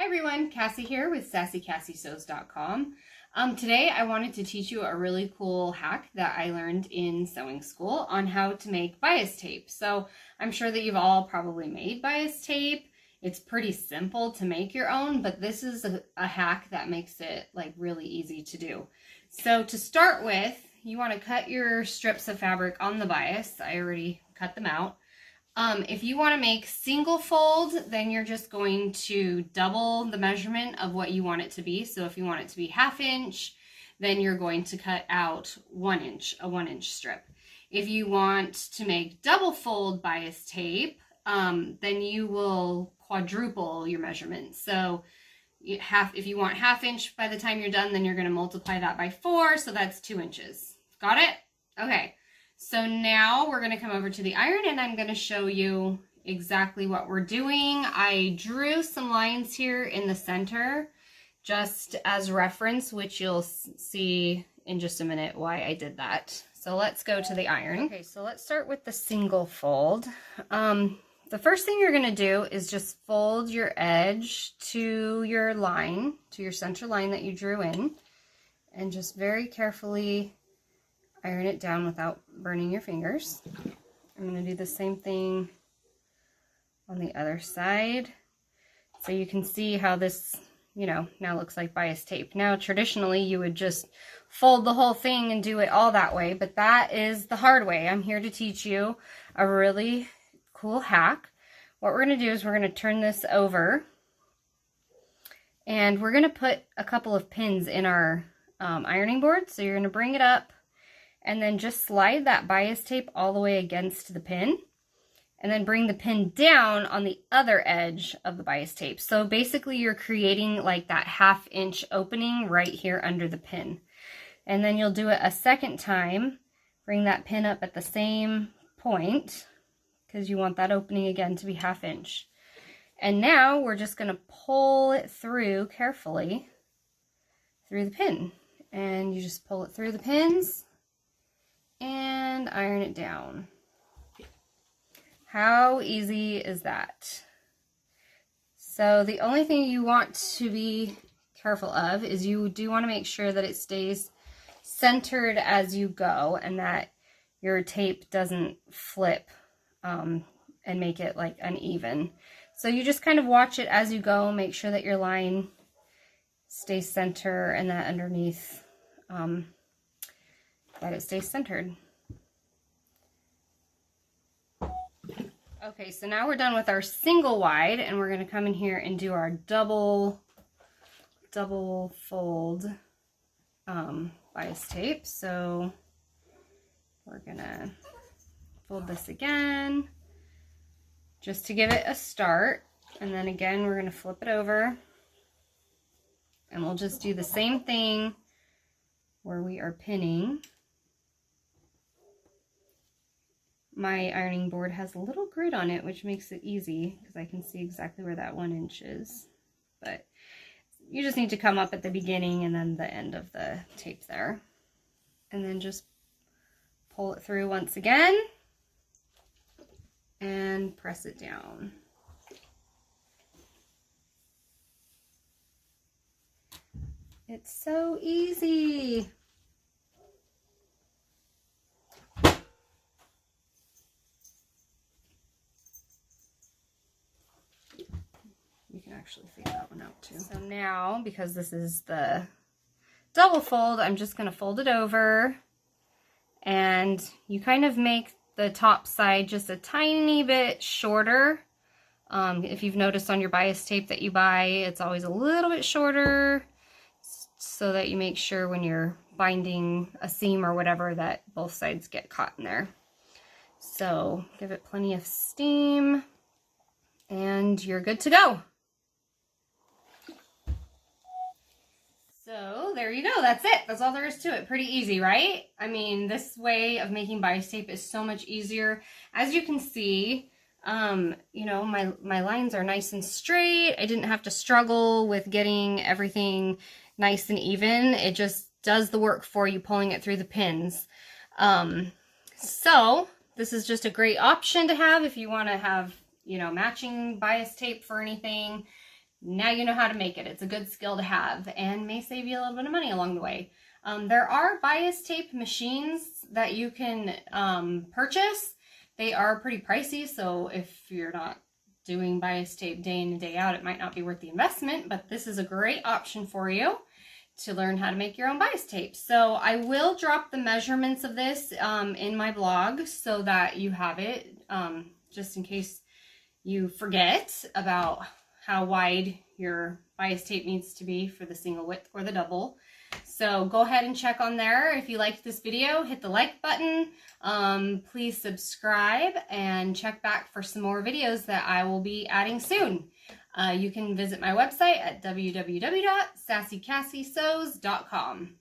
Hi everyone, Cassie here with SassyCassieSews.com. Today I wanted to teach you a really cool hack that I learned in sewing school on how to make bias tape. So I'm sure that you've all probably made bias tape. It's pretty simple to make your own, but this is a hack that makes it like really easy to do. So to start with, you want to cut your strips of fabric on the bias. I already cut them out. If you want to make single fold, then you're just going to double the measurement of what you want it to be. So if you want it to be 1/2 inch, then you're going to cut out 1 inch, a 1 inch strip. If you want to make double fold bias tape, then you will quadruple your measurement. So if you want 1/2 inch by the time you're done, then you're going to multiply that by 4. So that's 2 inches. Got it? Okay. So now we're going to come over to the iron and I'm going to show you exactly what we're doing. I drew some lines here in the center just as reference, which you'll see in just a minute why I did that. So let's go to the iron. Okay, so let's start with the single fold. The first thing you're going to do is just fold your edge to your line, to your center line that you drew in, and just very carefully iron it down without burning your fingers. I'm going to do the same thing on the other side. So you can see how this, now looks like bias tape. Now, traditionally, you would just fold the whole thing and do it all that way, but that is the hard way. I'm here to teach you a really cool hack. What we're going to do is we're going to turn this over and we're going to put a couple of pins in our ironing board. So you're going to bring it up and then just slide that bias tape all the way against the pin and then bring the pin down on the other edge of the bias tape. So basically you're creating like that 1/2 inch opening right here under the pin. And then you'll do it a second time. Bring that pin up at the same point because you want that opening again to be 1/2 inch. And now we're just going to pull it through carefully through the pin. And you just pull it through the pins and iron it down. How easy is that? So the only thing you want to be careful of is you do want to make sure that it stays centered as you go and that your tape doesn't flip and make it like uneven. So you just kind of watch it as you go, make sure that your line stays center and that underneath that it stays centered. Okay, so now we're done with our single wide and we're going to come in here and do our double fold bias tape. So we're going to fold this again just to give it a start, and then again we're going to flip it over and we'll just do the same thing where we are pinning. My ironing board has a little grid on it, which makes it easy because I can see exactly where that 1 inch is. But you just need to come up at the beginning and then the end of the tape there. And then just pull it through once again and press it down. It's so easy. You can actually figure that one out too. So now, because this is the double fold, I'm just going to fold it over and you kind of make the top side just a tiny bit shorter. If you've noticed on your bias tape that you buy, it's always a little bit shorter so that you make sure when you're binding a seam or whatever that both sides get caught in there. So give it plenty of steam and you're good to go. So there you go, that's it. That's all there is to it. Pretty easy, right? I mean, this way of making bias tape is so much easier. As you can see, my lines are nice and straight. I didn't have to struggle with getting everything nice and even. It just does the work for you, pulling it through the pins. So this is just a great option to have if you want to have, matching bias tape for anything. Now you know how to make it. It's a good skill to have and may save you a little bit of money along the way. There are bias tape machines that you can purchase. They are pretty pricey, so if you're not doing bias tape day in and day out, it might not be worth the investment, but this is a great option for you to learn how to make your own bias tape. So I will drop the measurements of this in my blog so that you have it, just in case you forget about how wide your bias tape needs to be for the single width or the double. So go ahead and check on there. If you liked this video, hit the like button. Please subscribe and check back for some more videos that I will be adding soon. You can visit my website at www.sassycassysews.com.